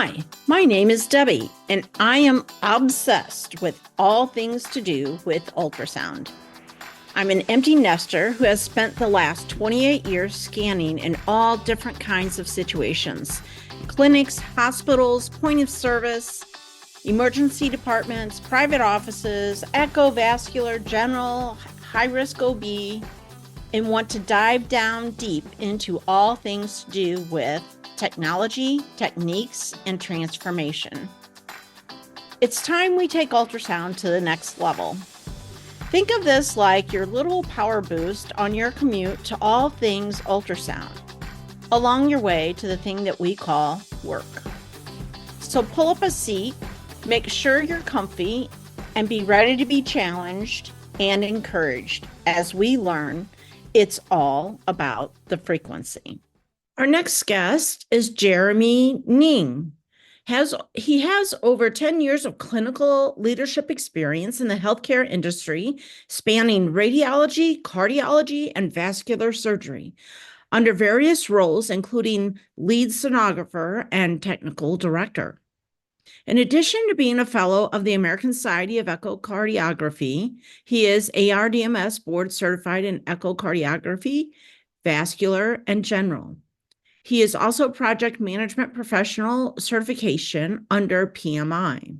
Hi, my name is Debbie, and I am obsessed with all things to do with ultrasound. I'm an empty nester who has spent the last 28 years scanning in all different kinds of situations: clinics, hospitals, point of service, emergency departments, private offices, echo, vascular, general, high risk OB, and want to dive down deep into all things to do with technology, techniques, and transformation. It's time we take ultrasound to the next level. Think of this like your little power boost on your commute to all things ultrasound, along your way to the thing that we call work. So pull up a seat, make sure you're comfy, and be ready to be challenged and encouraged as we learn it's all about the frequency. Our next guest is Jeremy Ning. He has over 10 years of clinical leadership experience in the healthcare industry, spanning radiology, cardiology, and vascular surgery, under various roles, including lead sonographer and technical director. In addition to being a fellow of the American Society of Echocardiography, he is ARDMS board certified in echocardiography, vascular, and general. He is also project management professional certification under PMI.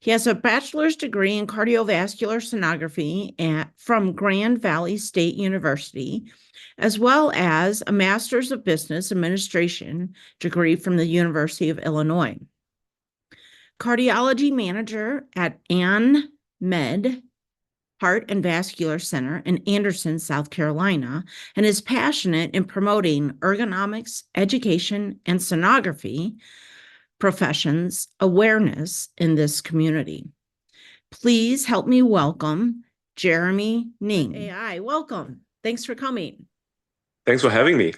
He has a bachelor's degree in cardiovascular sonography from Grand Valley State University, as well as a master's of business administration degree from the University of Illinois. Cardiology manager at Ann Med Heart and Vascular Center in Anderson, South Carolina, and is passionate in promoting ergonomics, education, and sonography professions awareness in this community. Please help me welcome Jeremy Ning. AI, welcome. Thanks for coming. Thanks for having me.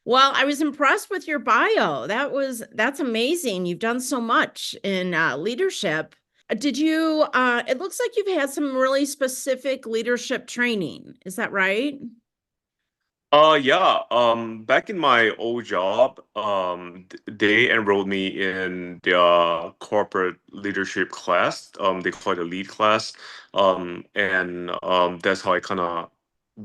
Well, I was impressed with your bio. That's amazing. You've done so much in leadership. Did you, it looks like you've had some really specific leadership training. Is that right? Yeah. Back in my old job, they enrolled me in the corporate leadership class. They call it a lead class. And that's how I kind of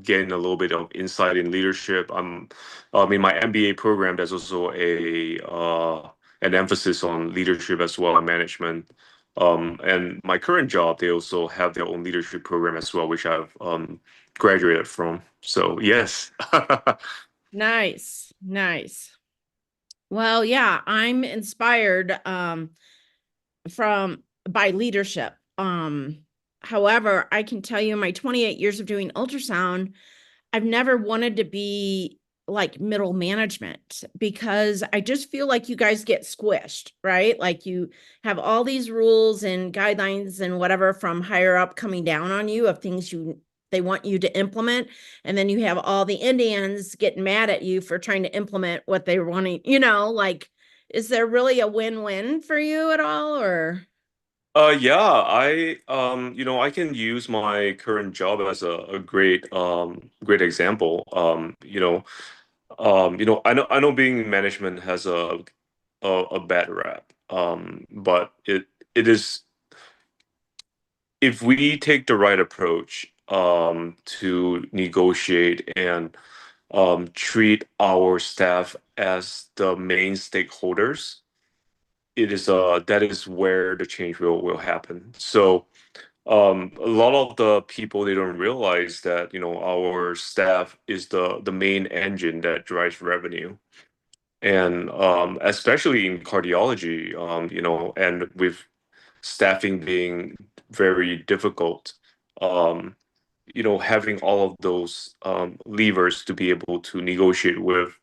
gained a little bit of insight in leadership. In my MBA program, there's also an emphasis on leadership as well and management. And my current job, they also have their own leadership program as well, which I've graduated from. So yes. Nice, nice. Well, yeah, I'm inspired from by leadership. However, I can tell you in my 28 years of doing ultrasound, I've never wanted to be like middle management because I just feel like you guys get squished, right? Like you have all these rules and guidelines and whatever from higher up coming down on you of things they want you to implement. And then you have all the Indians getting mad at you for trying to implement what they want to, like, is there really a win-win for you at all or? Yeah, I can use my current job as a great example. I know being in management has a bad rap. But it is, if we take the right approach to negotiate and treat our staff as the main stakeholders, that is where the change will happen. So a lot of the people, they don't realize that our staff is the main engine that drives revenue. And especially in cardiology, and with staffing being very difficult, having all of those levers to be able to negotiate with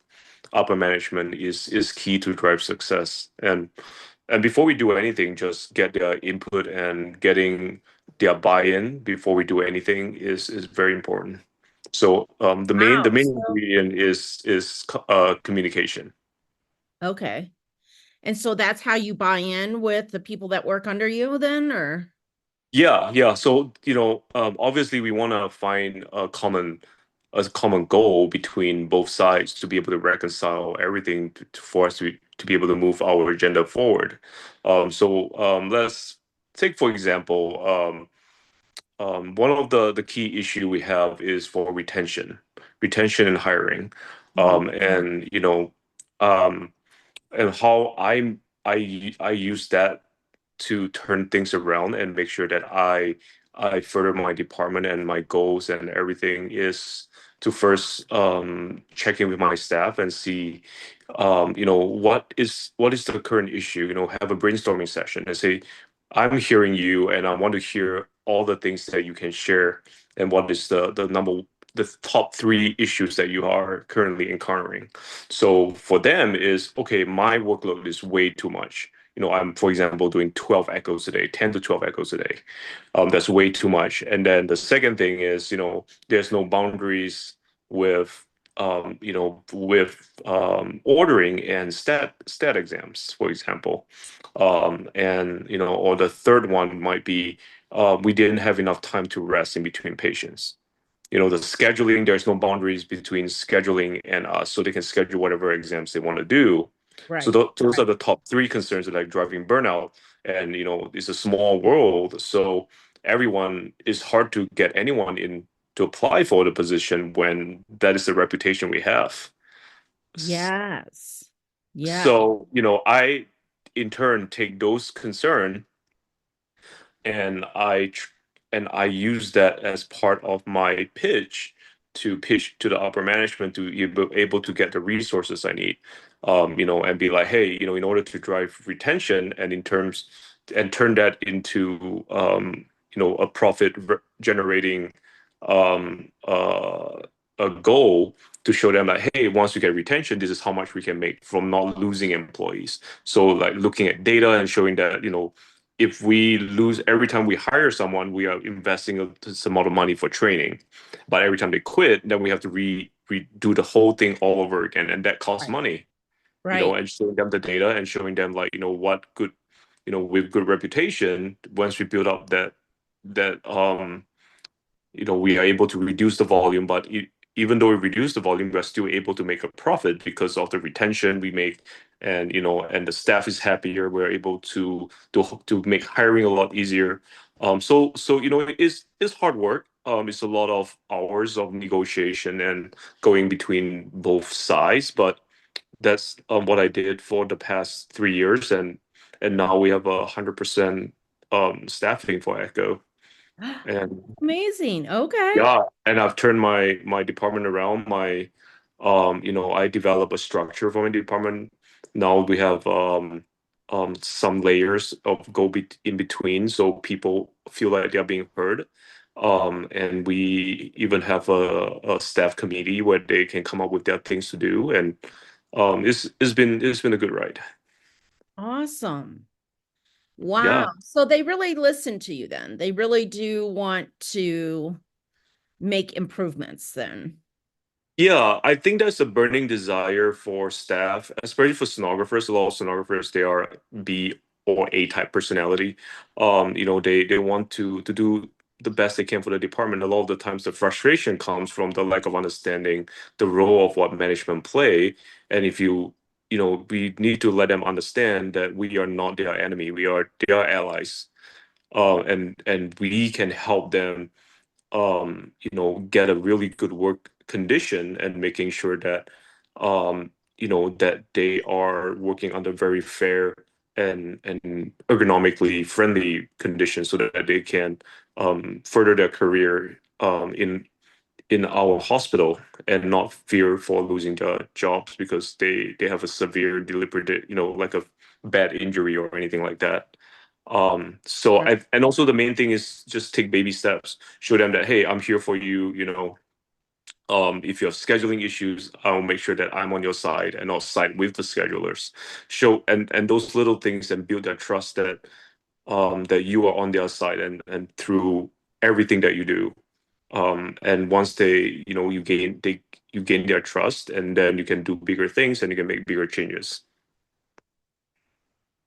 upper management is key to drive success. And before we do anything, just get their input, and getting their buy-in before we do anything is very important. So the main Wow. ingredient is communication. Okay. And so that's how you buy in with the people that work under you then, or? Yeah, yeah. So obviously we want to find a common a common goal between both sides to be able to reconcile everything for us to be able to move our agenda forward. Let's take, for example, one of the key issue we have is for retention and hiring, Mhm. and um, and how I use that to turn things around and make sure that I further my department, and my goals and everything is to first check in with my staff and see what is the current issue, have a brainstorming session and say, I'm hearing you and I want to hear all the things that you can share, and what is the top three issues that you are currently encountering. So for them is, okay, my workload is way too much. I'm, for example, doing 12 echoes a day, 10 to 12 echoes a day. That's way too much. And then the second thing is, there's no boundaries with, ordering and stat exams, for example. Or the third one might be, we didn't have enough time to rest in between patients. The scheduling, there's no boundaries between scheduling and us, so they can schedule whatever exams they want to do. So Right. those are the top three concerns that like driving burnout. And it's a small world, so everyone is hard to get anyone in to apply for the position when that is the reputation we have. Yes. Yeah. So I in turn take those concerns, and I use that as part of my pitch to the upper management to be able to get the resources I need, and be like, hey, in order to drive retention and in terms and turn that into a profit generating um, uh, a goal, to show them that, hey, once you get retention, this is how much we can make from not losing employees. So like looking at data and showing that, if we lose every time we hire someone, we are investing some amount of money for training. But every time they quit, then we have to redo the whole thing all over again, and that costs Right. money. Right. And showing them the data and showing them like, what good, with good reputation, once we build up that we are able to reduce the volume, but even though we reduce the volume, we're still able to make a profit because of the retention we make, and the staff is happier. We're able to make hiring a lot easier. So it's hard work. It's a lot of hours of negotiation and going between both sides, but that's what I did for the past 3 years, and now we have 100% staffing for Echo. And Amazing. Okay. yeah, and I've turned my department around. I developed a structure for my department. Now we have some layers of go be in between, so people feel like they're being heard. And we even have a staff committee where they can come up with their things to do, and it's been a good ride. Awesome. Wow. Yeah. So they really listen to you then. They really do want to make improvements then. Yeah, I think that's a burning desire for staff, especially for sonographers. A lot of sonographers, they are B or A type personality. They want to do the best they can for the department. A lot of the times, the frustration comes from the lack of understanding the role of what management play. And if we need to let them understand that we are not their enemy. We are their allies. And we can help them get a really good work condition, and making sure that that they are working under very fair and ergonomically friendly conditions, so that they can further their career in our hospital, and not fear for losing their jobs because they have a severe deliberate, like a bad injury or anything like that. And also the main thing is just take baby steps. Show them that, hey, I'm here for you. If you have scheduling issues, I'll make sure that I'm on your side, and I'll side with the schedulers. Show and those little things, and build that trust that you are on their side, and through everything that you do. And once you gain their trust, and then you can do bigger things, and you can make bigger changes.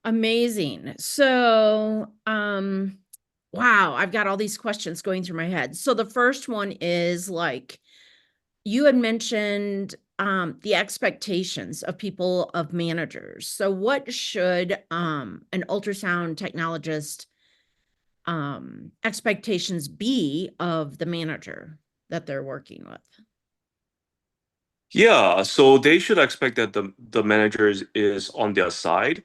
Amazing. So, wow, I've got all these questions going through my head. So the first one is like, you had mentioned the expectations of people of managers. So what should an ultrasound technologist expectations be of the manager that they're working with? Yeah, so they should expect that the manager is on their side.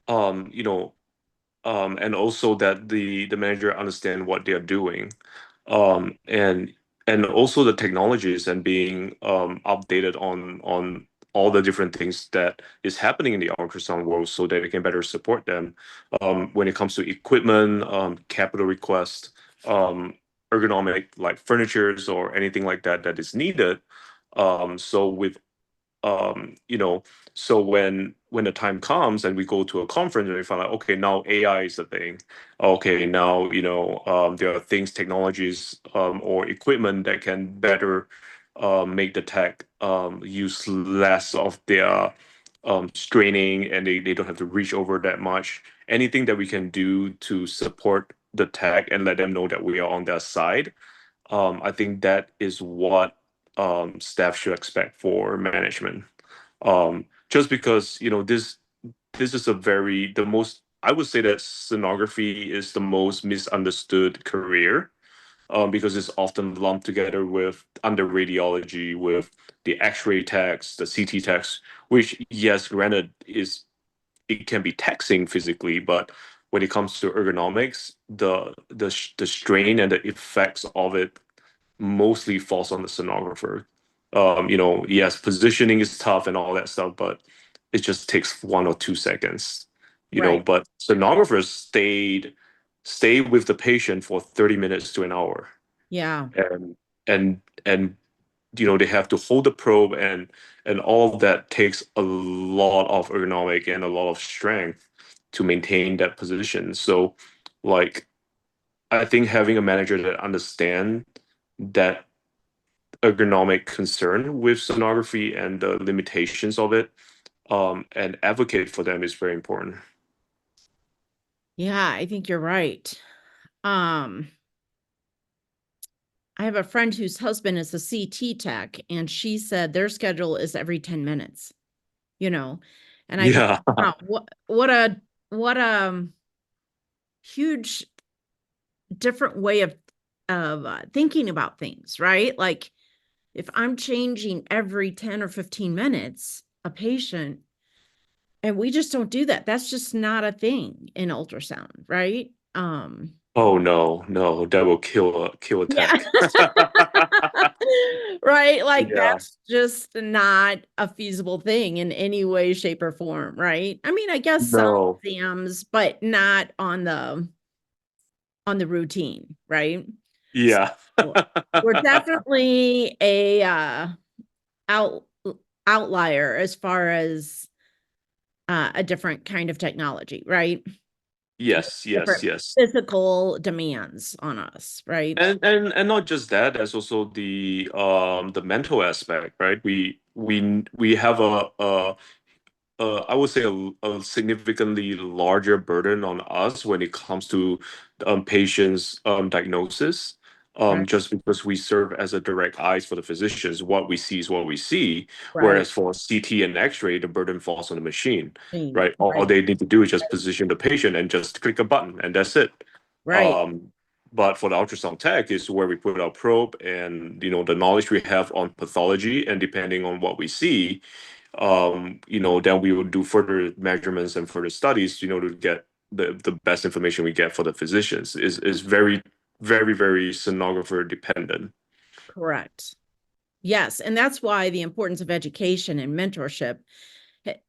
You know, and also that the manager understand what they're doing, um, and and also the technologies and being updated on all the different things that is happening in the ultrasound world, so that it can better support them when it comes to equipment, capital request, ergonomic like furnitures or anything like that that is needed. So with you know, so when the time comes and we go to a conference and we find out, okay, now AI is a thing. Okay, now there are things, technologies, or equipment that can better make the tech use less of their straining, and they don't have to reach over that much. Anything that we can do to support the tech and let them know that we are on their side, I think that is what staff should expect for management. Just because this is a very the most I would say that sonography is the most misunderstood career, because it's often lumped together with under radiology with the X-ray techs, the CT techs, which yes, granted is it can be taxing physically, but when it comes to ergonomics, the strain and the effects of it mostly falls on the sonographer. Yes, positioning is tough and all that stuff, but it just takes 1 or 2 seconds. Right. But sonographers stay with the patient for 30 minutes to an hour, Yeah. and and they have to hold the probe, and all of that takes a lot of ergonomic and a lot of strength to maintain that position. So, like, I think having a manager that understand that ergonomic concern with sonography and the limitations of it, and advocate for them is very important. Yeah, I think you're right. Um, I have a friend whose husband is a CT tech, and she said their schedule is every 10 minutes, you know. And I thought, Yeah. wow, what a huge different way of thinking about things, right? Like if I'm changing every 10 or 15 minutes a patient, and we just don't do that. That's just not a thing in ultrasound, right? Oh no, no, that will kill a Yeah. tech. Right? Like Yeah. that's just not a feasible thing in any way, shape, or form, right? I mean, I guess some No. exams, but not on the routine, right? Yeah. So we're definitely a out outlier as far as a different kind of technology, right? With Yes, yes, different yes. physical demands on us, right? And not just that, there's also the mental aspect, right? We have I would say a significantly larger burden on us when it comes to patients' diagnosis. Right. Just because we serve as a direct eyes for the physicians, what we see is what we see. Right. Whereas for CT and X-ray, the burden falls on the machine, Right. right? All they need to do is just position the patient and just click a button, and that's it. Right. Um, but for the ultrasound tech is where we put our probe, and the knowledge we have on pathology, and depending on what we see, then we would do further measurements and further studies, to get the best information we get for the physicians is very, very, very sonographer dependent. Correct. Yes, and that's why the importance of education and mentorship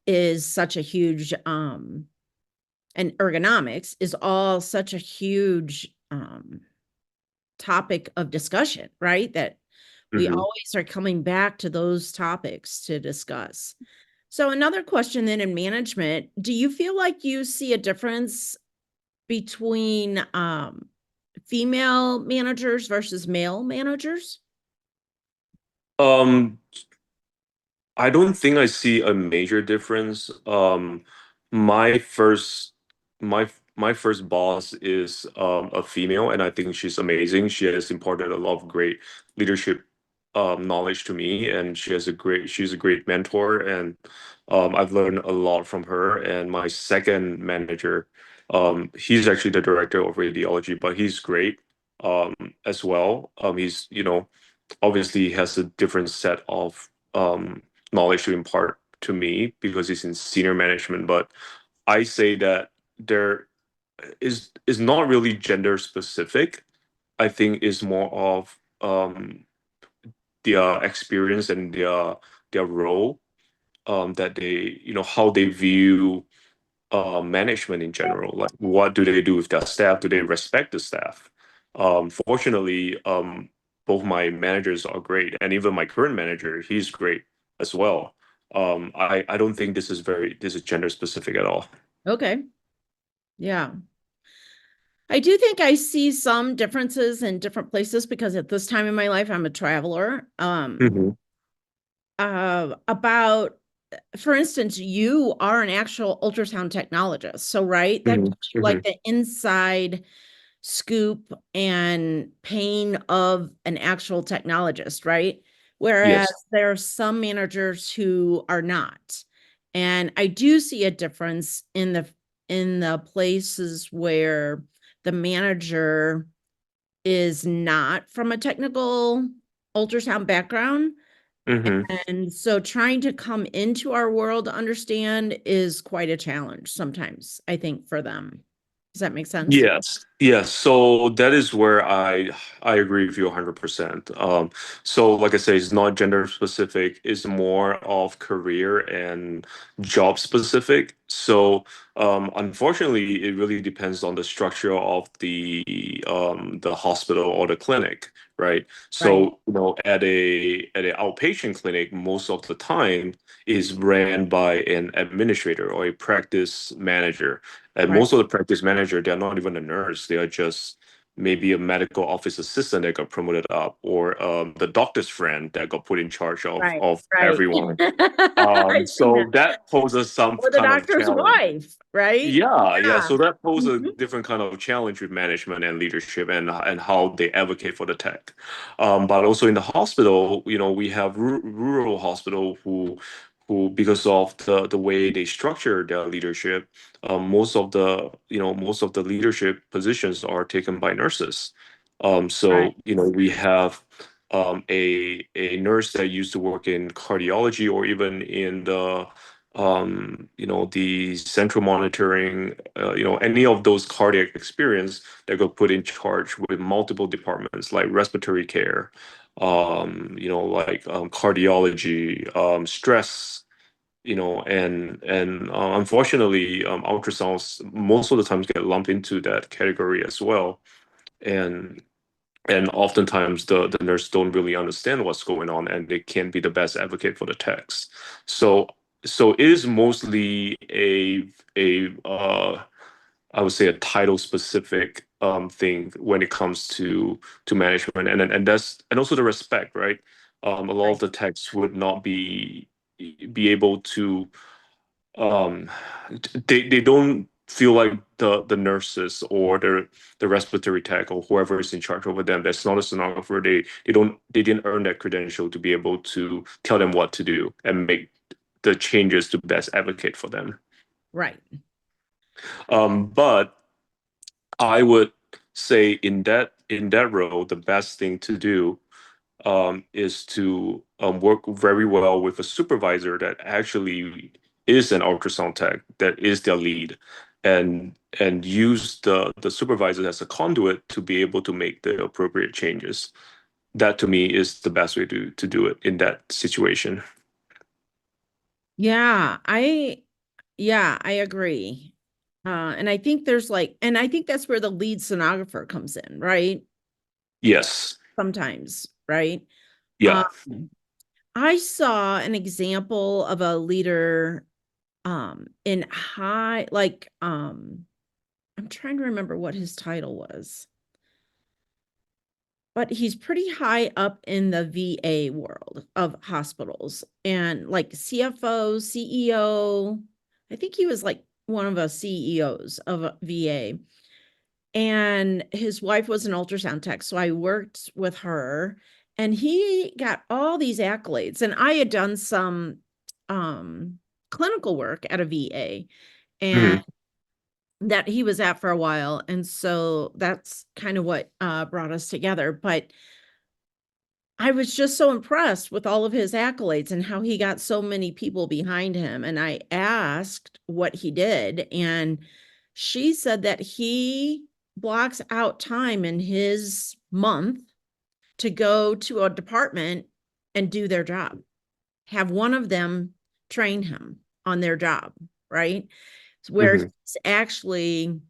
is such a huge and ergonomics is all such a huge topic of discussion, right? That we Hmm. always are coming back to those topics to discuss. So another question then in management, do you feel like you see a difference between female managers versus male managers? Um, I don't think I see a major difference. My first, my first boss is a female, and I think she's amazing. She has imparted a lot of great leadership knowledge to me, and she's a great mentor, and I've learned a lot from her. And my second manager, he's actually the director of radiology, but he's great um, as well. He's, obviously has a different set of knowledge to impart to me because he's in senior management. But I say that there is not really gender specific. I think is more of their experience and their role, that they, how they view management in general. Like, what do they do with their staff? Do they respect the staff? Fortunately, both my managers are great, and even my current manager, he's great as well. I don't think this is gender specific at all. Okay. Yeah. I do think I see some differences in different places because at this time in my life, I'm a traveler. Hmm. About, for instance, you are an actual ultrasound technologist. So, right, that Hmm. gives you Hmm. like the inside scoop and pain of an actual technologist, right? Whereas Yes. there are some managers who are not. And I do see a difference in the places where the manager is not from a technical ultrasound background. Hmm. And so trying to come into our world to understand is quite a challenge sometimes, I think, for them. Does that make sense? Yes, yes. So that is where I agree with you 100%. So like I say, it's not gender specific, it's more of career and job specific. So unfortunately, it really depends on the structure of the hospital or the clinic, right? Right. So, at a outpatient clinic, most of the time is ran by an administrator or a practice manager, and Right. most of the practice manager, they're not even a nurse. They are just maybe a medical office assistant that got promoted up, or the doctor's friend that got put in charge Right. of Right. everyone. I've seen that. So that poses some Or the kind of doctor's challenge. wife, right? Yeah, yeah. Yeah. So that poses a Mhm. different kind of challenge with management and leadership, and how they advocate for the tech. But also in the hospital, we have rural hospital who because of the way they structure their leadership, most of the leadership positions are taken by nurses. Right. So we have a nurse that used to work in cardiology or even in the central monitoring, any of those cardiac experience that got put in charge with multiple departments like respiratory care, cardiology, stress, and unfortunately, ultrasounds most of the times get lumped into that category as well. And and oftentimes the nurse don't really understand what's going on, and they can't be the best advocate for the text. So it is mostly a I would say a title specific thing when it comes to management, and also the respect, right? A lot of Right. the techs would not be able to, um they don't feel like the nurses or the respiratory tech or whoever is in charge over them, that's not a sonographer. They didn't earn that credential to be able to tell them what to do and make the changes to best advocate for them. Right. But I would say in that role, the best thing to do is to work very well with a supervisor that actually is an ultrasound tech, that is their lead, and use the supervisor as a conduit to be able to make the appropriate changes. That to me is the best way to do it in that situation. Yeah, I agree. And I think and I think that's where the lead sonographer comes in, right? Yes. Sometimes, right? Um, Yeah. I saw an example of a leader in I'm trying to remember what his title was, but he's pretty high up in the VA world of hospitals and like CFO, CEO. I think he was like one of the CEOs of a VA. And his wife was an ultrasound tech. So I worked with her And he got all these accolades. And I had done some clinical work at a VA, and Hmm. that he was at for a while. And so that's kind of what brought us together. But I was just so impressed with all of his accolades and how he got so many people behind him. And I asked what he did, and she said that he blocks out time in his month to go to a department and do their job, have one of them train him on their job, right? Where Hmm. he's actually,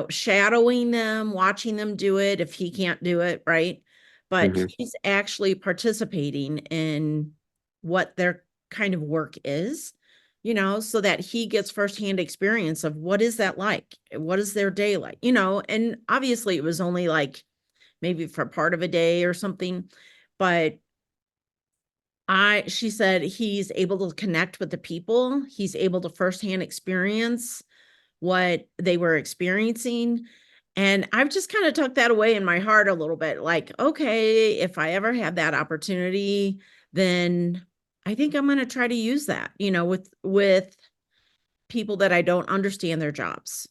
shadowing them, watching them do it if he can't do it, right? But Hmm. he's actually participating in what their kind of work is, so that he gets firsthand experience of what is that like? What is their day like? And obviously it was only like maybe for part of a day or something, but she said he's able to connect with the people. He's able to firsthand experience what they were experiencing. And I've just kind of tucked that away in my heart a little bit. Like, okay, if I ever have that opportunity, then I think I'm going to try to use that, with people that I don't understand their jobs,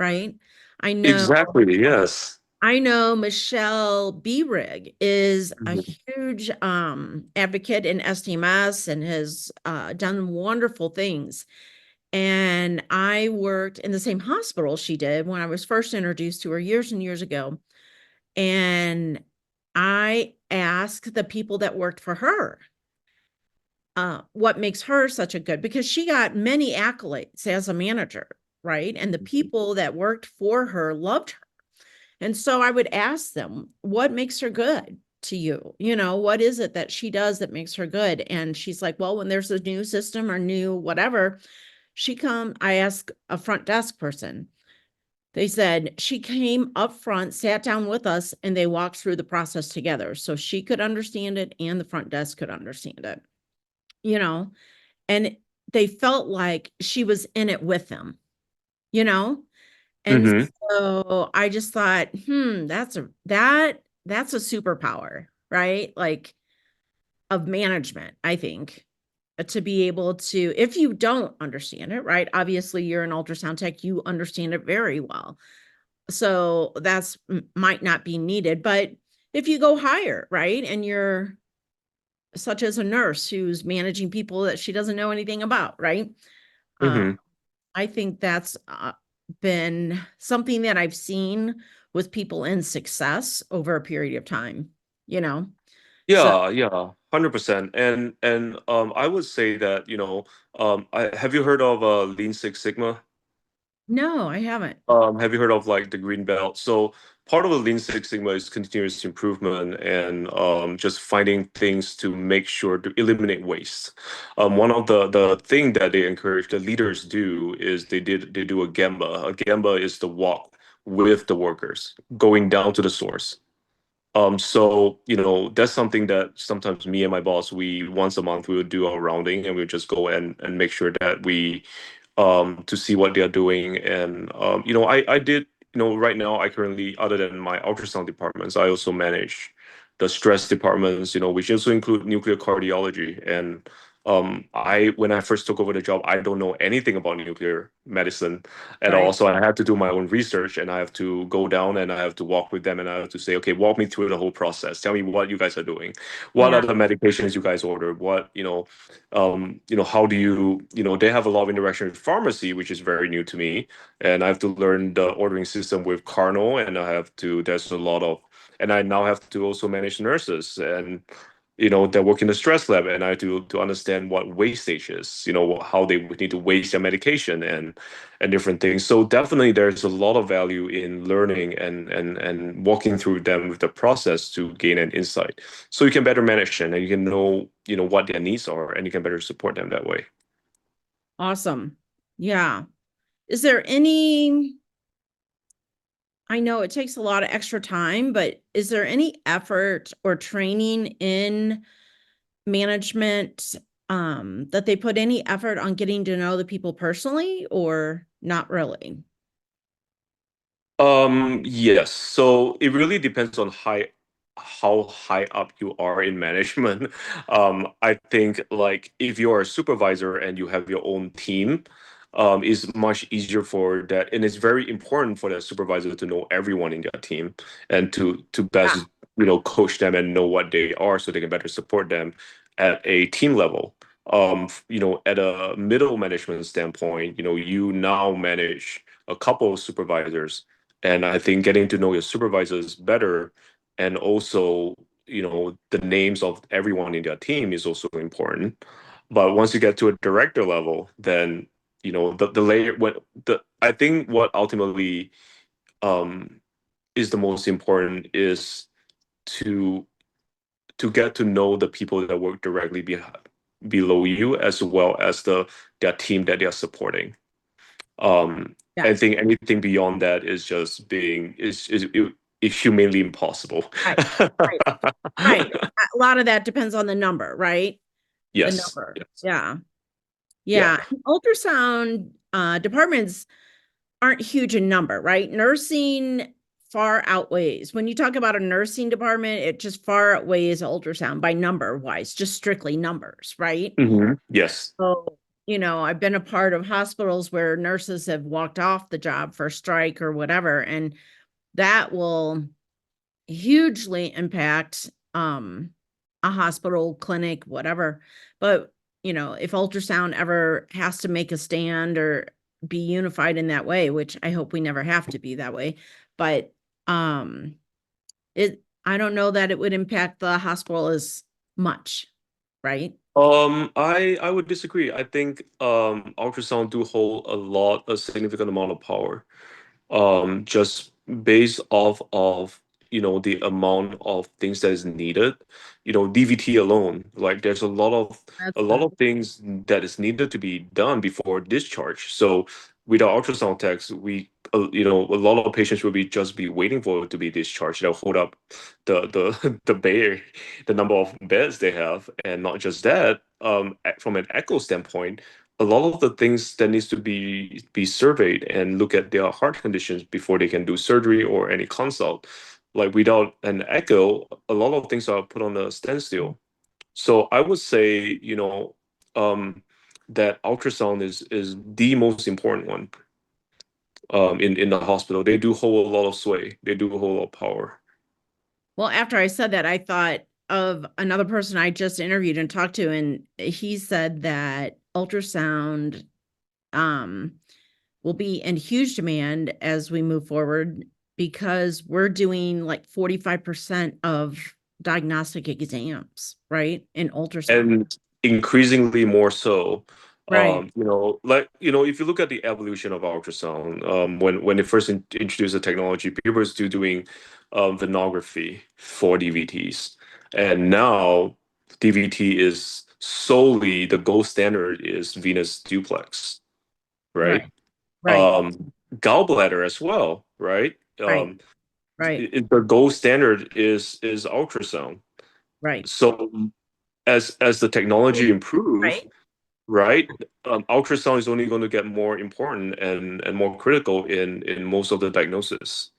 right? I know Exactly. Yes. I know Michelle Rig is a Hmm. huge advocate in STMS and has done wonderful things. And I worked in the same hospital she did when I was first introduced to her years and years ago. And I asked the people that worked for her what makes her such a good, because she got many accolades as a manager, right? And the people that worked for her loved her. And so I would ask them, what makes her good to you? What is it that she does that makes her good? And she's like, well, when there's a new system or new whatever, I asked a front desk person. They said she came up front, sat down with us, and they walked through the process together. So she could understand it and the front desk could understand it, you know, and they felt like she was in it with them, you know? And Hmm. so I just thought, that's a superpower, right? Like, of management, I think, to be able to, if you don't understand it, right? Obviously, you're an ultrasound tech, you understand it very well. So that's might not be needed, but if you go higher, right? And you're such as a nurse who's managing people that she doesn't know anything about, right? Uh, Hmm. I think that's been something that I've seen with people in success over a period of time, you know? So, Yeah, yeah, 100%. And I would say that, have you heard of Lean Six Sigma? no, I haven't. Have you heard of like the green belt? So part of the Lean Six Sigma is continuous improvement and just finding things to make sure to eliminate waste. One of the thing that they encourage the leaders do is they do a Gemba. A Gemba is the walk with the workers, going down to the source. So, that's something that sometimes me and my boss, we once a month we would do our rounding and we would just go and make sure that we to see what they're doing. And I did, right now I currently, other than my ultrasound departments, I also manage the stress departments, which also include nuclear cardiology. And I when I first took over the job, I don't know anything about nuclear medicine at all. Right. So I had to do my own research and I have to go down and I have to walk with them and I have to say, okay, walk me through the whole process. Tell me what you guys are doing. What Yeah. are the medications you guys order? What, how do you, they have a lot of interaction with pharmacy, which is very new to me. And I have to learn the ordering system with Carnal and there's a lot of, and I now have to also manage nurses and they work in the stress lab and I do to understand what wastage is, how they would need to waste their medication and different things. So definitely there's a lot of value in learning and walking through them with the process to gain an insight. So you can better manage them and you can know, what their needs are and you can better support them that way. Awesome. Yeah. Is there any, I know it takes a lot of extra time, but is there any effort or training in management that they put any effort on getting to know the people personally, or not really? Yes. So it really depends on how high up you are in management. I think like if you're a supervisor and you have your own team, it's much easier for that, and it's very important for that supervisor to know everyone in their team and to Yeah. best coach them and know what they are so they can better support them at a team level. At a middle management standpoint, you now manage a couple of supervisors, and I think getting to know your supervisors better and also the names of everyone in their team is also important. But once you get to a director level, then the layer what the I think what ultimately um is the most important is to get to know the people that work directly below you, as well as their team that they are supporting. I Yes. think anything beyond that is just being is humanly impossible. Right. Right. Right. A lot of that depends on the number, right? The Yes, number. yes, Yeah. yeah. Yeah. Ultrasound departments aren't huge in number, right? Nursing far outweighs. When you talk about a nursing department, it just far outweighs ultrasound by number wise, just strictly numbers, right? Yes. So, I've been a part of hospitals where nurses have walked off the job for strike or whatever, and that will hugely impact a hospital, clinic, whatever. But, if ultrasound ever has to make a stand or be unified in that way, which I hope we never have to be that way, but um I don't know that it would impact the hospital as much, right? I would disagree. I think ultrasound do hold a significant amount of power. Just based off of the amount of things that is needed. DVT alone, like there's That's a lot the of things that is needed to be done before discharge. So with our ultrasound techs, we a lot of patients will be waiting for it to be discharged. They'll hold up the number of beds they have, and not just that. From an echo standpoint, a lot of the things that needs to be surveyed and look at their heart conditions before they can do surgery or any consult. Like without an echo, a lot of things are put on a standstill. So I would say, um, that ultrasound is the most important one in the hospital. They do hold a lot of sway. They do hold a lot of power. Well, after I said that, I thought of another person I just interviewed and talked to, and he said that ultrasound um, will be in huge demand as we move forward because we're doing like 45% of diagnostic exams, right? In ultrasound. And increasingly more so. Right. If you look at the evolution of ultrasound, when they first introduced the technology, people were still doing venography for DVTs, and now DVT is solely the gold standard is venous duplex, right? Right. Right. Gallbladder as well, right? Right. Right. The gold standard is ultrasound. Right. So as the technology improve, Right. right, ultrasound is only going to get more important and more critical in most of the diagnosis,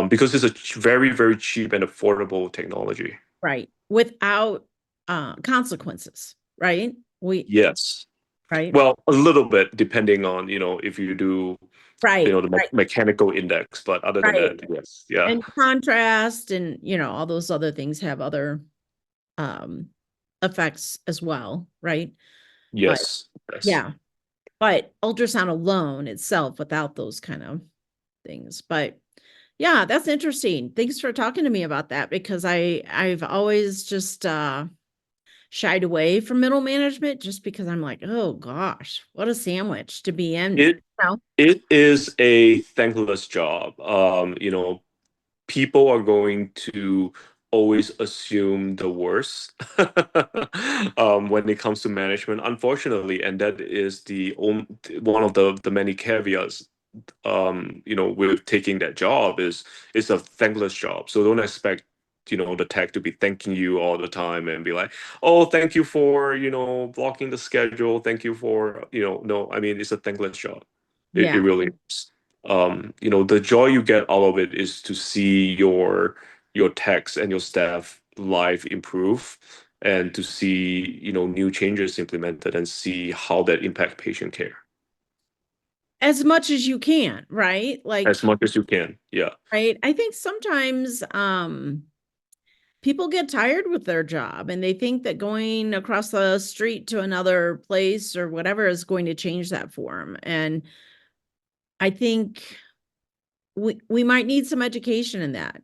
because it's a very very cheap and affordable technology. Right. Without consequences, right? Yes. Right. Well, a little bit depending on if you do Right. the Right. mechanical index, but other than Right. that, yes, yeah, And contrast and, all those other things have other um effects as well, right? But yes, yes. yeah, but ultrasound alone itself without those kind of things. But yeah, that's interesting. Thanks for talking to me about that because I've always just shied away from middle management just because I'm like, oh gosh, what a sandwich to be in. It it is a thankless job. People are going to always assume the worst when it comes to management, unfortunately, and that is one of the many caveats. With taking that job is it's a thankless job. So don't expect the tech to be thanking you all the time and be like, oh, thank you for blocking the schedule. Thank you for no, I mean it's a thankless job. It Yeah. really is. The joy you get out of it is to see your your techs and your staff life improve, and to see, new changes implemented and see how that impact patient care As much as you can, right? Like, as much as you can. Yeah. right? I think sometimes people get tired with their job and they think that going across the street to another place or whatever is going to change that for them. And I think we might need some education in that,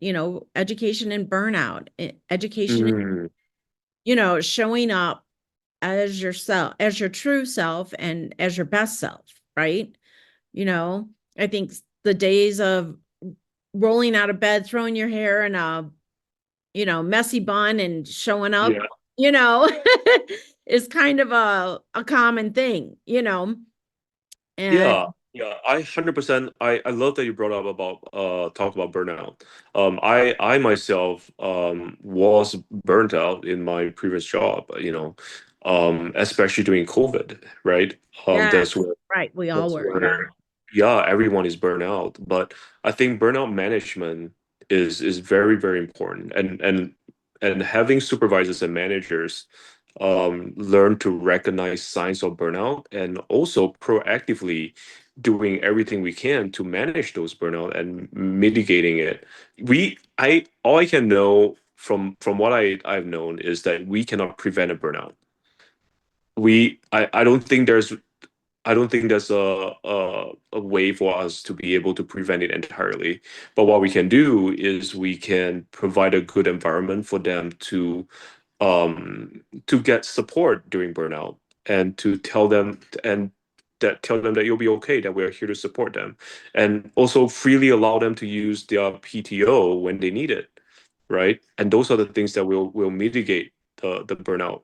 education in burnout, education, Mm, showing up as yourself, as your true self and as your best self, right? You know, I think the days of rolling out of bed, throwing your hair in a, messy bun and showing up, yeah. you know, is kind of a common thing, and Yeah, yeah, I 100%. I love that you brought up about talk about burnout. I myself was burnt out in my previous job, especially during COVID, right? yeah, That's where right. We all that's were. Yeah. where yeah, everyone is burnt out. But I think burnout management is very, very important. And having supervisors and managers learn to recognize signs of burnout and also proactively doing everything we can to manage those burnout and mitigating it. I all I can know from what I've known is that we cannot prevent a burnout. I don't think there's a way for us to be able to prevent it entirely. But what we can do is we can provide a good environment for them to get support during burnout, and to tell them that you'll be okay, that we're here to support them, and also freely allow them to use their PTO when they need it, right? And those are the things that will mitigate the burnout.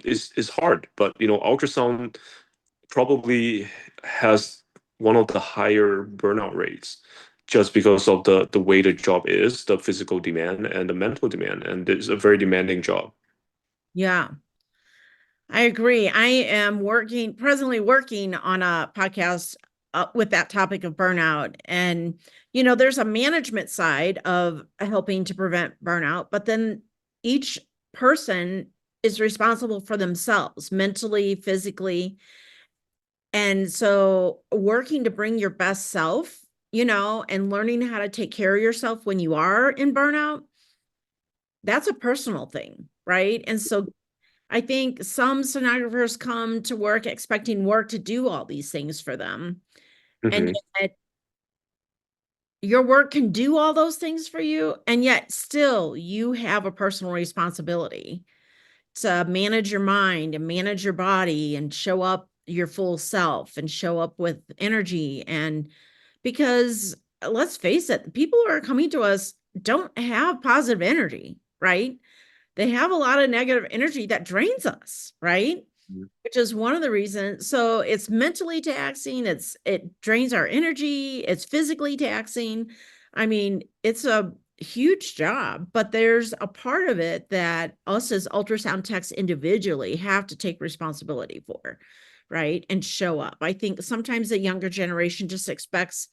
Is hard, but ultrasound probably has one of the higher burnout rates, just because of the way the job is, the physical demand and the mental demand, and it's a very demanding job. Yeah. I agree. I am presently working on a podcast with that topic of burnout. And, there's a management side of helping to prevent burnout, but then each person is responsible for themselves mentally, physically. And so working to bring your best self, and learning how to take care of yourself when you are in burnout, that's a personal thing, right? And so I think some sonographers come to work expecting work to do all these things for them. And Hmm. yet your work can do all those things for you. And yet still you have a personal responsibility to manage your mind and manage your body and show up your full self and show up with energy. And because let's face it, the people who are coming to us don't have positive energy, right? They have a lot of negative energy that drains us, right? Which is one of the reasons. So it's mentally taxing, it drains our energy, it's physically taxing. I mean, it's a huge job, but there's a part of it that us as ultrasound techs individually have to take responsibility for, right? And show up. I think sometimes the younger generation just expects,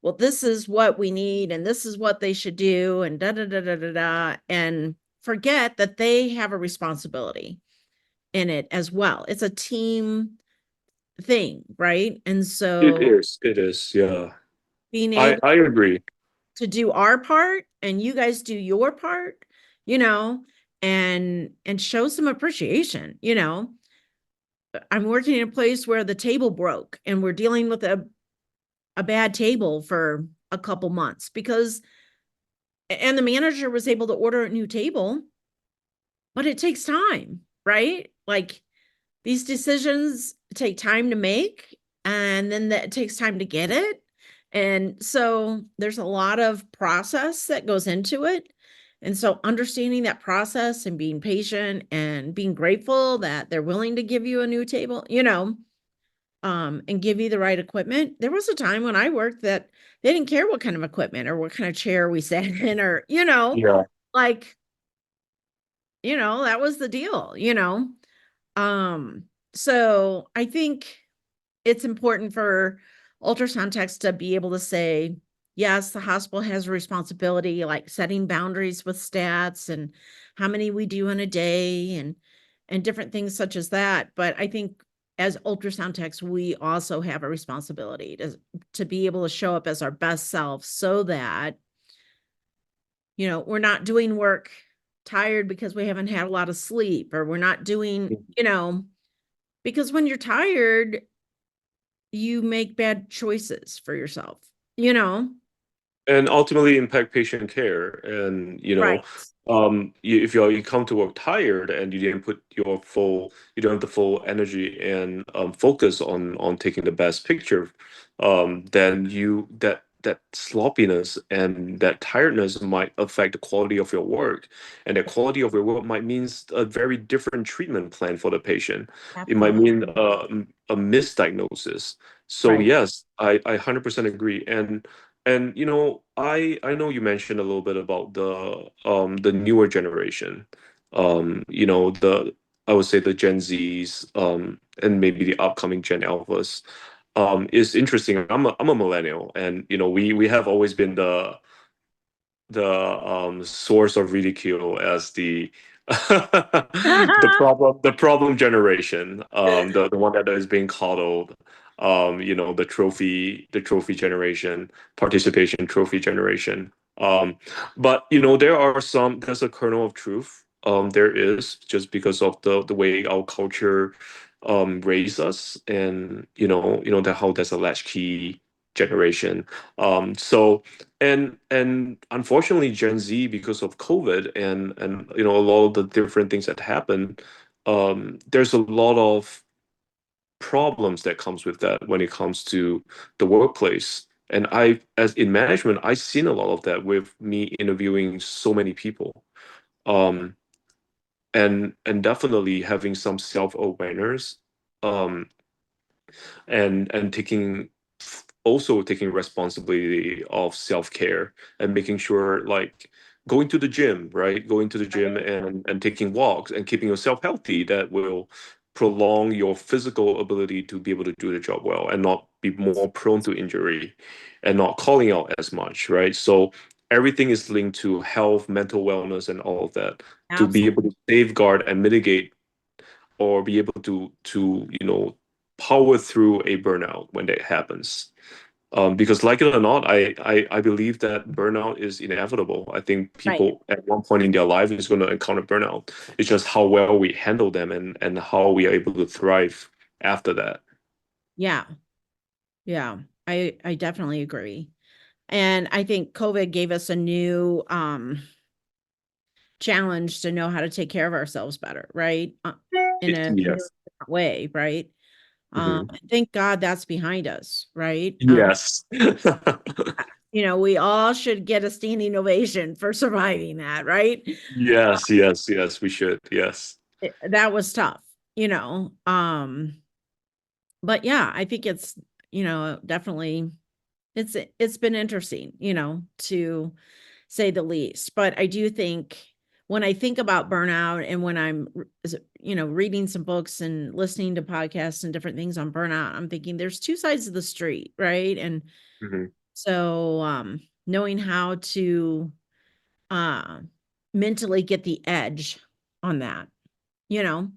well, this is what we need and this is what they should do and da da da da da da, and forget that they have a responsibility in it as well. It's a team thing, right? And It so is. It is. Yeah. being I able I agree. to do our part and you guys do your part, you know, and show some appreciation. I'm working in a place where the table broke and we're dealing with a bad table for a couple months because and the manager was able to order a new table, but it takes time, right? Like these decisions take time to make, and then that it takes time to get it. And so there's a lot of process that goes into it. And so understanding that process and being patient and being grateful that they're willing to give you a new table, and give you the right equipment. There was a time when I worked that they didn't care what kind of equipment or what kind of chair we sat in or, Yeah. like, that was the deal. Um, so I think it's important for ultrasound techs to be able to say, yes, the hospital has a responsibility, like setting boundaries with stats and how many we do in a day and different things such as that. But I think as ultrasound techs, we also have a responsibility to be able to show up as our best selves so that, we're not doing work tired because we haven't had a lot of sleep, or we're not doing, because when you're tired, you make bad choices for yourself, you know? And ultimately impact patient care. And Right. if you come to work tired and you didn't put you don't have the full energy and focus on taking the best picture, then that sloppiness and that tiredness might affect the quality of your work, and the quality of your work might means a very different treatment plan for the patient. It might Absolutely. mean a misdiagnosis. So Right. yes, I 100% agree. And I know you mentioned a little bit about the newer generation. The I would say the Gen Zs, and maybe the upcoming Gen Alphas. Is interesting. I'm a millennial, and we have always been the source of ridicule as the the problem generation, the one that is being coddled, the trophy generation, participation trophy generation. But there's a kernel of truth. There is, just because of the way our culture raised us, and that how there's a latchkey generation. So and unfortunately, Gen Z, because of COVID and a lot of the different things that happen, there's a lot of problems that comes with that when it comes to the workplace. And as in management, I've seen a lot of that with me interviewing so many people, um, and definitely having some self-awareness, um, and also taking responsibility of self-care, and making sure, like, going to the gym, right, going to the gym Right. and taking walks and keeping yourself healthy, that will prolong your physical ability to be able to do the job well and not be more prone to injury and not calling out as much, right? So everything is linked to health, mental wellness, and all of that, to be able Absolutely. to safeguard and mitigate, or be able to power through a burnout when that happens. Because, like it or not, I believe that burnout is inevitable. I think Right. people at one point in their life is going to encounter burnout. It's just how well we handle them, and how we are able to thrive after that. Yeah. Yeah. I definitely agree. And I think COVID gave us a new challenge to know how to take care of ourselves better, right? In a new Yes. way, right? Hmm. Thank God that's behind us, right? Yes. We all should get a standing ovation for surviving that, right? Yes, yes, yes, we should. Yes. That was tough, but yeah, I think it's, definitely it's been interesting, to say the least. But I do think when I think about burnout, and when I'm, reading some books and listening to podcasts and different things on burnout, I'm thinking there's two sides of the street, right? And Hmm. so knowing how to uh mentally get the edge on that, you know,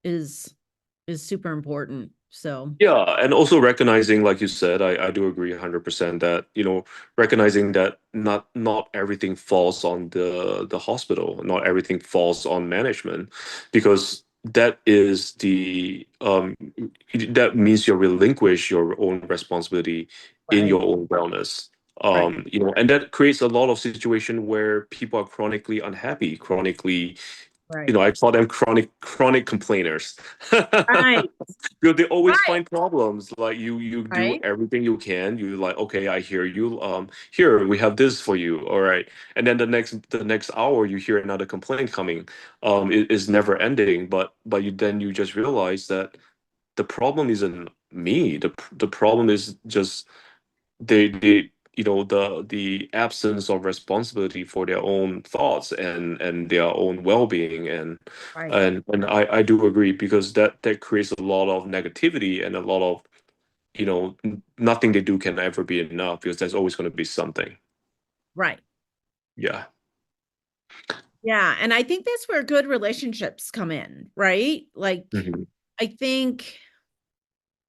is super important. So, Yeah, and also recognizing, like you said, I do agree 100% that, recognizing that not everything falls on the hospital, not everything falls on management, because that means you relinquish your own responsibility in right, your own wellness. right, And that creates a lot of situation where people are chronically unhappy, chronically, right, I call them chronic complainers. right, They always right, find problems. Like, you do right, everything you can. You, like, okay, I hear you. Here we have this for you. All right, and then the next hour you hear another complaint coming. It is never ending. But you just realize that the problem isn't me. The problem is just the absence of responsibility for their own thoughts and their own well-being. and right. and and I do agree, because that creates a lot of negativity and a lot of nothing they do can ever be enough because there's always going to be something. Right. Yeah. Yeah. And I think that's where good relationships come in, right? Like, Mhm. I think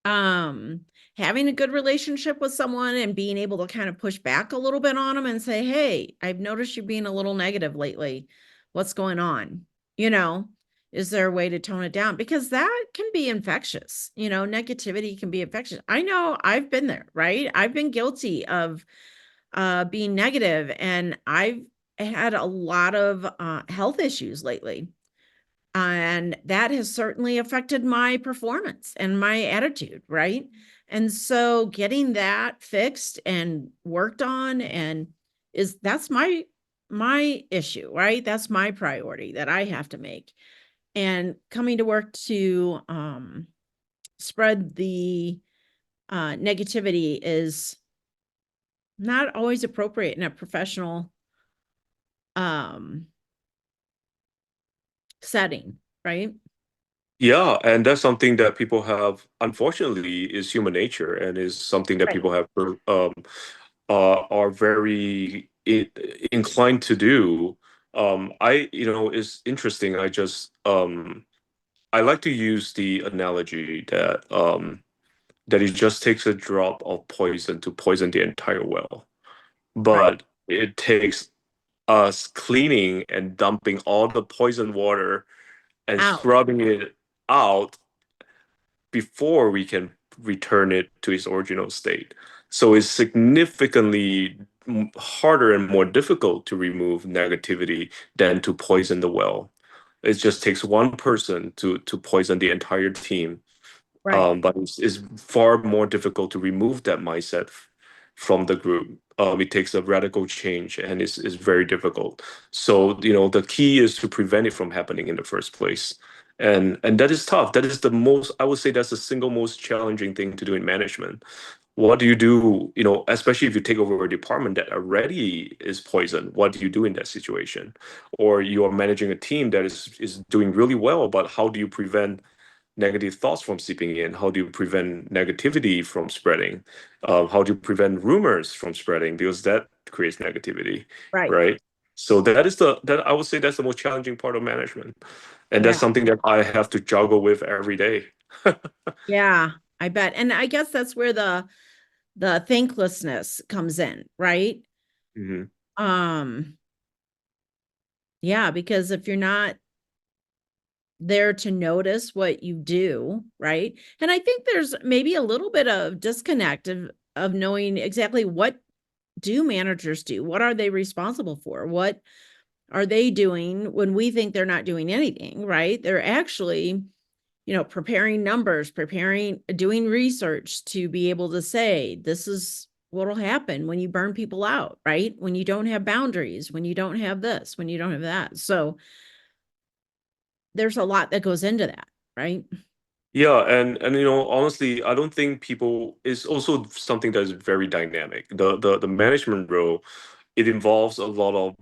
um having a good relationship with someone and being able to kind of push back a little bit on them and say, hey, I've noticed you being a little negative lately. What's going on? You know, is there a way to tone it down? Because that can be infectious. Negativity can be infectious. I know I've been there, right? I've been guilty of being negative, and I've had a lot of health issues lately. And that has certainly affected my performance and my attitude, right? And so getting that fixed and worked on and is that's my issue, right? That's my priority that I have to make. And coming to work to spread the negativity is not always appropriate in a professional um setting, right? Yeah, and that's something that people have, unfortunately, is human nature, and is something that Right. people have are very inclined to do. It's interesting. I like to use the analogy that it just takes a drop of poison to poison the entire well, Right. but it takes us cleaning and dumping all the poison water and Out. scrubbing it out before we can return it to its original state. So it's significantly harder and more difficult to remove negativity than to poison the well. It just takes one person to poison the entire team. Right. But it's far more difficult to remove that mindset from the group. It takes a radical change, and it's very difficult. So, the key is to prevent it from happening in the first place. And that is tough. That is I would say that's the single most challenging thing to do in management. What do you do, especially if you take over a department that already is poisoned? What do you do in that situation? Or you are managing a team that is doing really well, but how do you prevent negative thoughts from seeping in? How do you prevent negativity from spreading? How do you prevent rumors from spreading? Because that creates negativity, Right. right? So that I would say that's the most challenging part of management, and Yeah. that's something that I have to juggle with every day. Yeah, I bet. And I guess that's where the thanklessness comes in, right? Mhm. Um, yeah, because if you're not there to notice what you do, right? And I think there's maybe a little bit of disconnect of knowing exactly what do managers do? What are they responsible for? What are they doing when we think they're not doing anything, right? They're actually preparing numbers, doing research to be able to say, this is what'll happen when you burn people out, right? When you don't have boundaries, when you don't have this, when you don't have that. So there's a lot that goes into that, right? Yeah, and honestly, I don't think people is also something that is very dynamic. The management role, it involves a lot of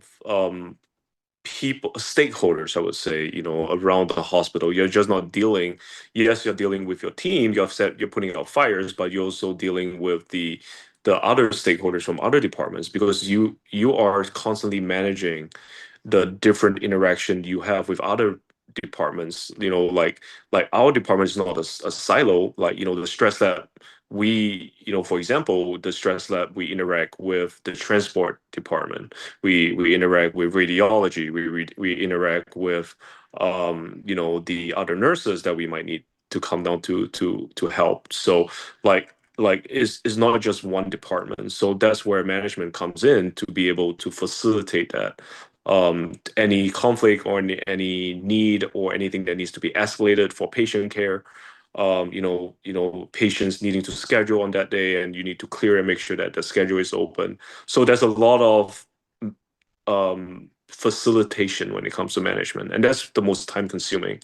stakeholders, I would say, around the hospital. You're just not dealing, yes, you're dealing with your team, you're putting out fires, but you're also dealing with the other stakeholders from other departments, because you are constantly managing the different interaction you have with other departments. Like our department is not a silo. Like, the stress that for example, the stress that we interact with the transport department, we interact with radiology, we interact with the other nurses that we might need to come down to help. So like it's not just one department. So that's where management comes in to be able to facilitate that. Any conflict or any need or anything that needs to be escalated for patient care, patients needing to schedule on that day, and you need to clear and make sure that the schedule is open. So there's a lot of facilitation when it comes to management, and that's the most time consuming.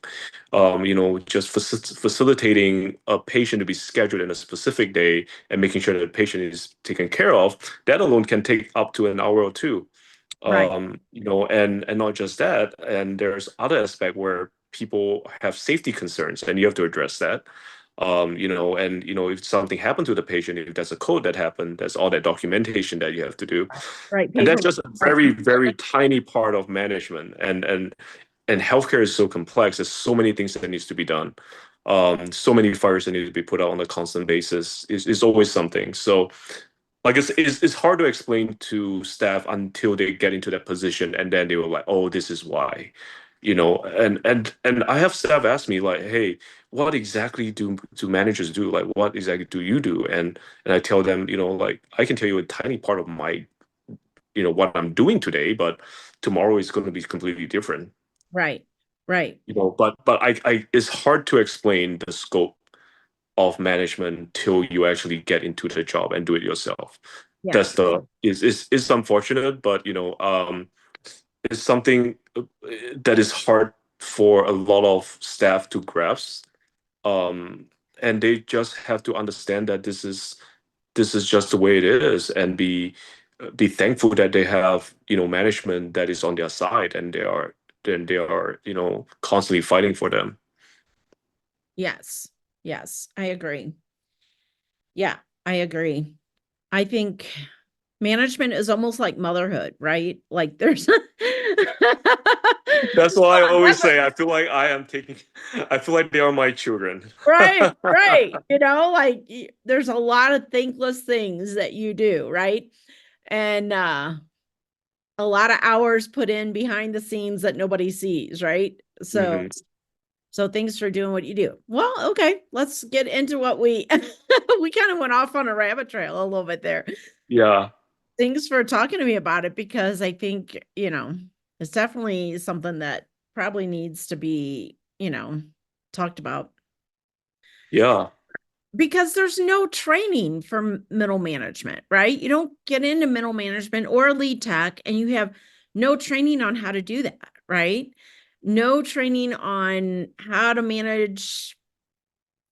Just facilitating a patient to be scheduled in a specific day and making sure that the patient is taken care of, that alone can take up to an hour or two. Right. And not just that, and there's other aspect where people have safety concerns, and you have to address that. And if something happened to the patient, if there's a code that happened, there's all that documentation that you have to do. Right. And that's Paper. just a very, very tiny part of management. And healthcare is so complex. There's so many things that needs to be done. So many fires that need to be put out on a constant basis. Is always something. So like it's hard to explain to staff until they get into that position, and then they were like, oh, this is why. And I have staff ask me like, hey, what exactly do managers do? Like, what exactly do you do? And I tell them, like, I can tell you a tiny part of my, what I'm doing today, but tomorrow is going to be completely different. Right. Right. But I it's hard to explain the scope of management till you actually get into the job and do it yourself. That's Yes. the is unfortunate, but it's something that is hard for a lot of staff to grasp. Um, and they just have to understand that this is just the way it is, and be thankful that they have management that is on their side, and they are constantly fighting for them. Yes. Yes. I agree. Yeah, I agree. I think management is almost like motherhood, right? Like there's That's why I always say I feel like they are my children. right, right. Like there's a lot of thankless things that you do, right? And a lot of hours put in behind the scenes that nobody sees, right? So Hmm. so thanks for doing what you do. Well, okay, let's get into what we we kind of went off on a rabbit trail a little bit there. Yeah, Thanks for talking to me about it because I think, it's definitely something that probably needs to be, talked about yeah, because there's no training for middle management, right? You don't get into middle management or lead tech and you have no training on how to do that, right? No training on how to manage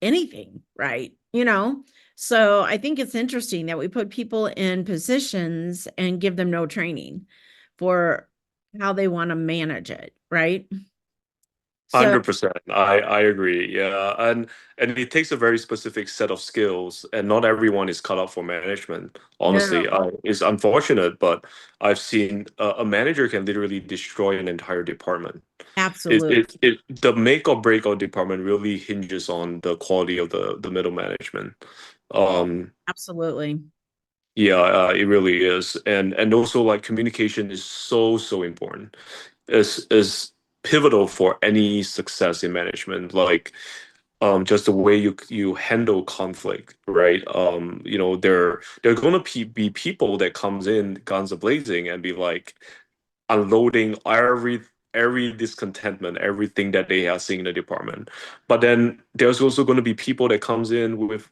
anything, right? So I think it's interesting that we put people in positions and give them no training for how they want to manage it, right? So 100%. I agree. Yeah, and it takes a very specific set of skills, and not everyone is cut out for management. no, Honestly, it's unfortunate, but I've seen a manager can literally destroy an entire department. absolutely, The make or break of department really hinges on the quality of the middle management. Um, absolutely. yeah, it really is, and also like communication is so important. Is pivotal for any success in management. Like just the way you handle conflict, right? There are gonna be people that comes in guns a blazing and be like unloading every discontentment, everything that they are seeing in the department. But then there's also going to be people that comes in with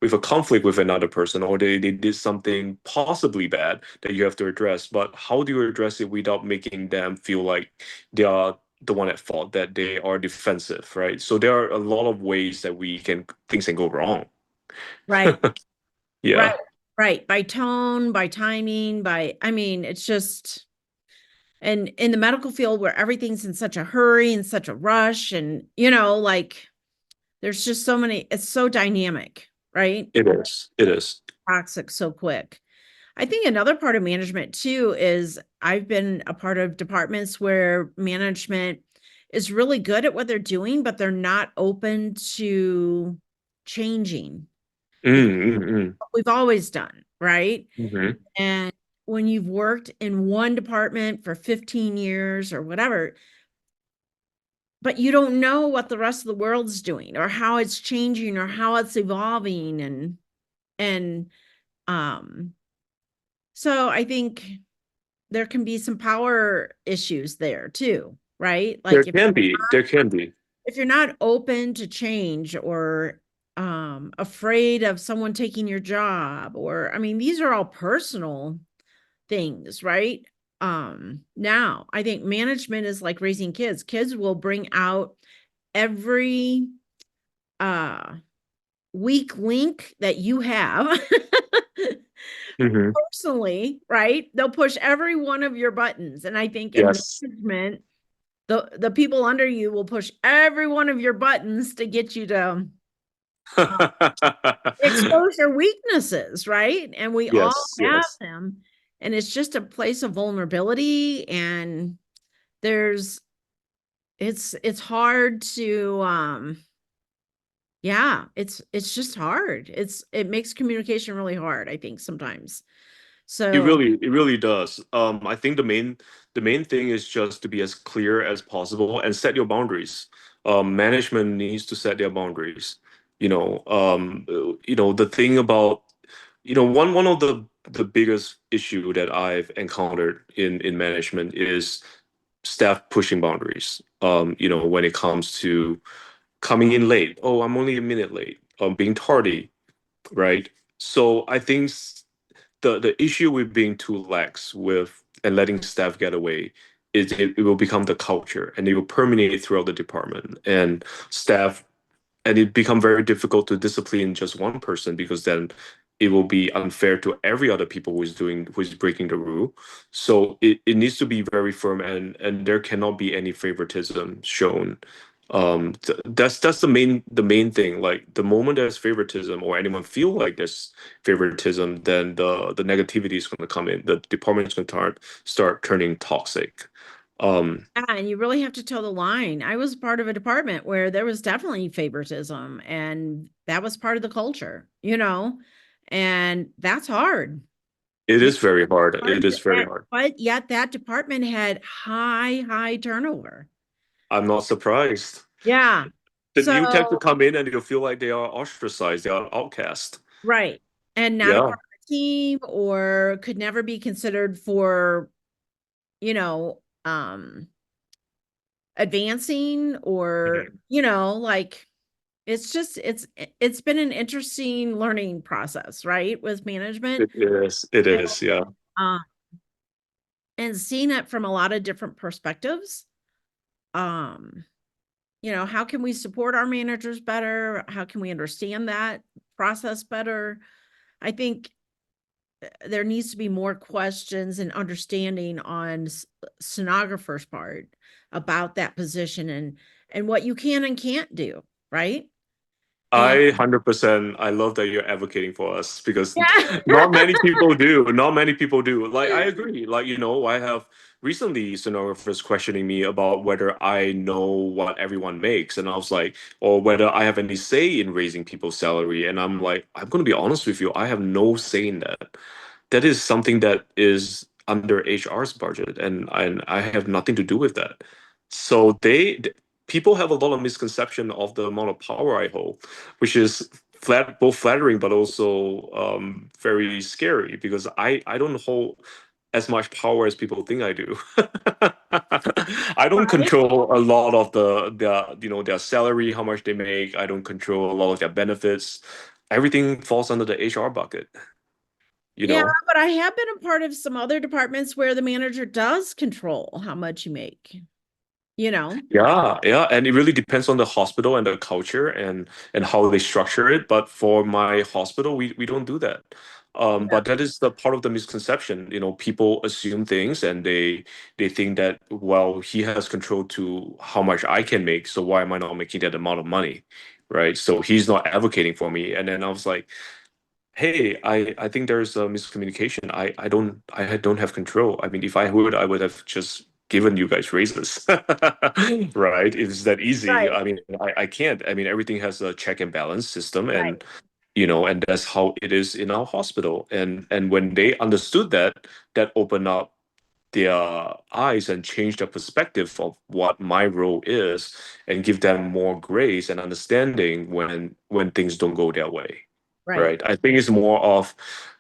with a conflict with another person, or they did something possibly bad that you have to address. But how do you address it without making them feel like they are the one at fault, that they are defensive, right? So there are a lot of ways that things can go wrong. Right, right, Yeah, right. By tone, by timing, I mean, it's just, and in the medical field where everything's in such a hurry and such a rush, and, like there's just so many, it's so dynamic, right? it is. It is. Toxic so quick. I think another part of management too is I've been a part of departments where management is really good at what they're doing, but they're not open to changing because Mm, we've always done, right? mm, And when you've worked in one department for 15 years or whatever, but you don't know what the rest of the world's doing or how it's changing or how it's evolving and um so I think there can be some power issues there too, right? Like there can be. if you're not open to change or afraid of someone taking your job or I mean these are all personal things, right? Now, I think management is like raising kids. Kids will bring out every uh weak link that you have Hmm. personally, right? They'll push every one of your buttons. And I think in Yes. management, the people under you will push every one of your buttons to get you to expose your weaknesses, right? And we all Yes, have yes. them. And it's just a place of vulnerability. And there's it's hard to yeah, it's just hard. It makes communication really hard, I think, sometimes. So It really does. I think the main thing is just to be as clear as possible and set your boundaries. Management needs to set their boundaries. The thing about, one of the biggest issue that I've encountered in management is staff pushing boundaries. When it comes to coming in late. Oh, I'm only a minute late. Being tardy, right? So I think the issue with being too lax with and letting staff get away is it will become the culture and it will permeate throughout the department and staff, and it become very difficult to discipline just one person because then it will be unfair to every other people who is breaking the rule. So it needs to be very firm, and there cannot be any favoritism shown. That's the main thing. Like the moment there's favoritism or anyone feel like there's favoritism, then the negativity is going to come in. The department is going to start turning toxic. Um, yeah, and you really have to toe the line. I was part of a department where there was definitely favoritism, and that was part of the culture, and that's hard. it You know, is very hard. hard, It is very and, hard. but yet that department had high turnover. I'm not surprised. Yeah. The new tech to So, come in and you'll feel like they are ostracized, they are outcast. right. And not a Yeah. part of the team or could never be considered for, you know, advancing or, Mhm. like it's just it's been an interesting learning process, right? With management. It is. It And, is. Yeah. uh, and seeing it from a lot of different perspectives. Um, how can we support our managers better? How can we understand that process better? I think there needs to be more questions and understanding on stenographer's part about that position and what you can and can't do, right? And 100%. I love that you're advocating for us because yeah. not many people do. Not many people do. Like, I agree. Like, I have recently sonographers questioning me about whether I know what everyone makes. And I was like, or whether I have any say in raising people's salary. And I'm like, I'm going to be honest with you. I have no say in that. That is something that is under HR's budget, and I have nothing to do with that. So people have a lot of misconception of the amount of power I hold, which is both flattering but also very scary because I don't hold as much power as people think I do. I don't Right. control a lot of their salary, how much they make. I don't control a lot of their benefits. Everything falls under the HR bucket, you Yeah, know? but I have been a part of some other departments where the manager does control how much you make, you know? Yeah, yeah, and it really depends on the hospital and the culture and how they structure it. But for my hospital, we don't do that. Yeah. But that is the part of the misconception. People assume things and they think that, well, he has control to how much I can make, so why am I not making that amount of money, right? So he's not advocating for me. And then I was like, hey, I think there's a miscommunication. I don't have control. I mean, if I would have just given you guys raises. Right? It's that easy. Right, I mean, I can't. I mean, everything has a check and balance system, right, and that's how it is in our hospital. And when they understood that, that opened up their eyes and change their perspective of what my role is and give them more grace and understanding when things don't go their way, right. right? I think it's more of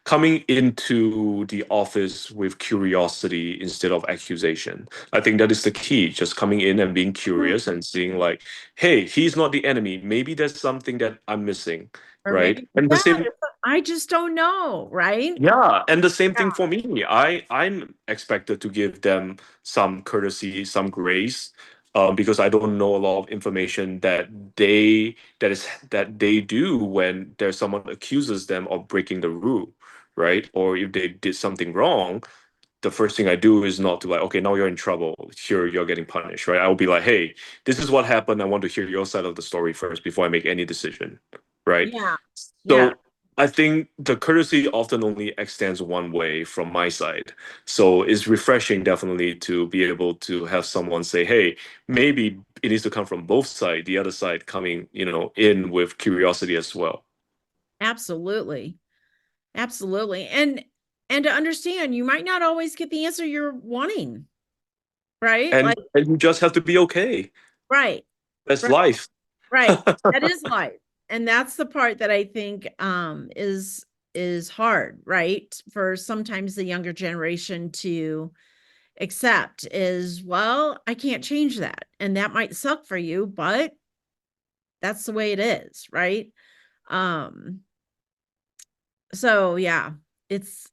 coming into the office with curiosity instead of accusation. I think that is the key, just coming in and being Mhm. curious and seeing like, hey, he's not the enemy, maybe there's something that I'm missing, Or right? maybe, And the yeah, same. I just don't know, right? Yeah, and the same Yeah, thing for me. I'm expected to give them some courtesy, some grace, because I don't know a lot of information that they do when there's someone accuses them of breaking the rule, right? Or if they did something wrong, the first thing I do is not to like, okay, now you're in trouble. Here you're getting punished, right? I'll be like, hey, this is what happened. I want to hear your side of the story first before I make any decision, right? Yeah. Yeah. So I think the courtesy often only extends one way from my side. So it's refreshing definitely to be able to have someone say, hey, maybe it needs to come from both sides, the other side coming, in with curiosity as well. Absolutely. Absolutely. And to understand you might not always get the answer you're wanting, right? And Like, and you just have to be okay. right. That's Right. life. Right. That is life. And that's the part that I think is hard, right? For sometimes the younger generation to accept is, well, I can't change that. And that might suck for you, but that's the way it is, right? Um so yeah, it's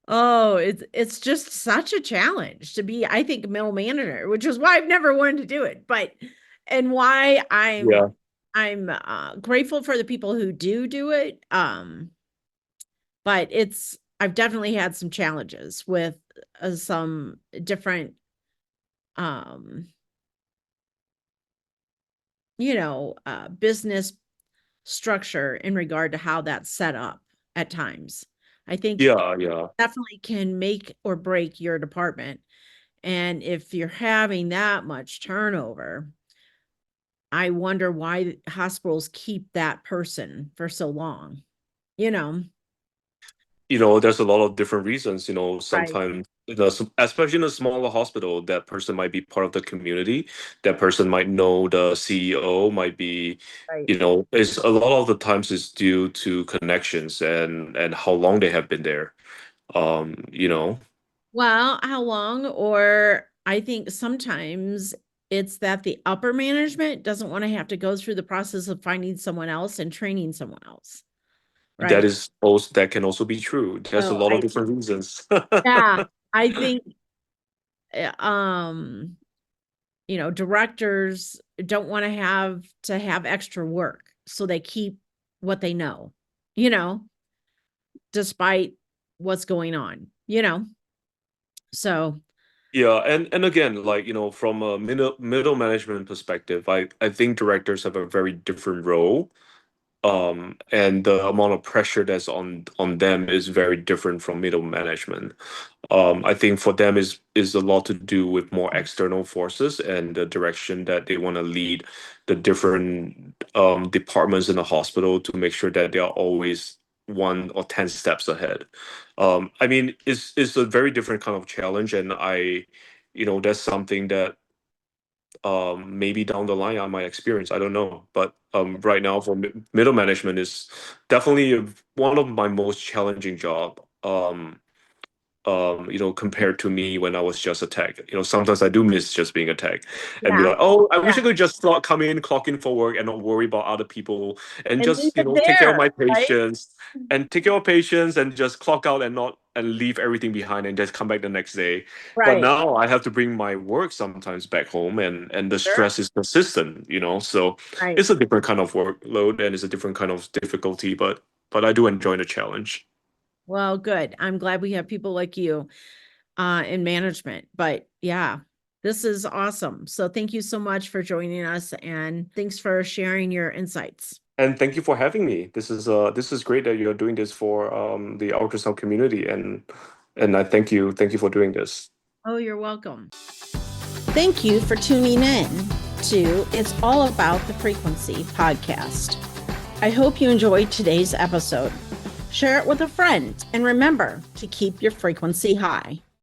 oh, it's just such a challenge to be, I think, middle manager, which is why I've never wanted to do it, but and why I'm Yeah. grateful for the people who do it. But I've definitely had some challenges with some different, um, business structure in regard to how that's set up at times. I think Yeah, yeah. definitely can make or break your department. And if you're having that much turnover, I wonder why hospitals keep that person for so long, you know? There's a lot of different reasons. Right. Sometimes, especially in a smaller hospital, that person might be part of the community. That person might know the CEO, might be, Right. it's a lot of the times is due to connections and how long they have been there. Um, you know, Well, how long? Or I think sometimes it's that the upper management doesn't want to have to go through the process of finding someone else and training someone else. that Right. is also that can also be true. There's a So lot of different reasons. yeah, I think, uh, um, directors don't want to have extra work. So they keep what they know, you know, despite what's going on, So Yeah, and again, like, from a middle management perspective, I think directors have a very different role. And the amount of pressure that's on them is very different from middle management. I think for them is a lot to do with more external forces and the direction that they want to lead the different departments in the hospital to make sure that they are always 1 or 10 steps ahead. I mean, it's a very different kind of challenge, and that's something that maybe down the line I might experience. I don't know, but right now for middle management is definitely one of my most challenging job. Compared to me when I was just a tech. Sometimes I do miss just being a tech and be yeah, like, oh, I yeah. wish I could just come in, clock in for work and not worry about other people and And leave just, it take care of there, my right? patients and take care of patients and just clock out and not and leave everything behind and just come back the next day. But Right. now I have to bring my work sometimes back home and the Sure. stress is persistent. So Right. it's a different kind of workload and it's a different kind of difficulty, but I do enjoy the challenge. Well, good. I'm glad we have people like you in management. But yeah, this is awesome. So thank you so much for joining us and thanks for sharing your insights. And thank you for having me. This is great that you're doing this for the ultrasound community, and I thank you for doing this. Oh, you're welcome. Thank you for tuning in to It's All About the Frequency podcast. I hope you enjoyed today's episode. Share it with a friend and remember to keep your frequency high.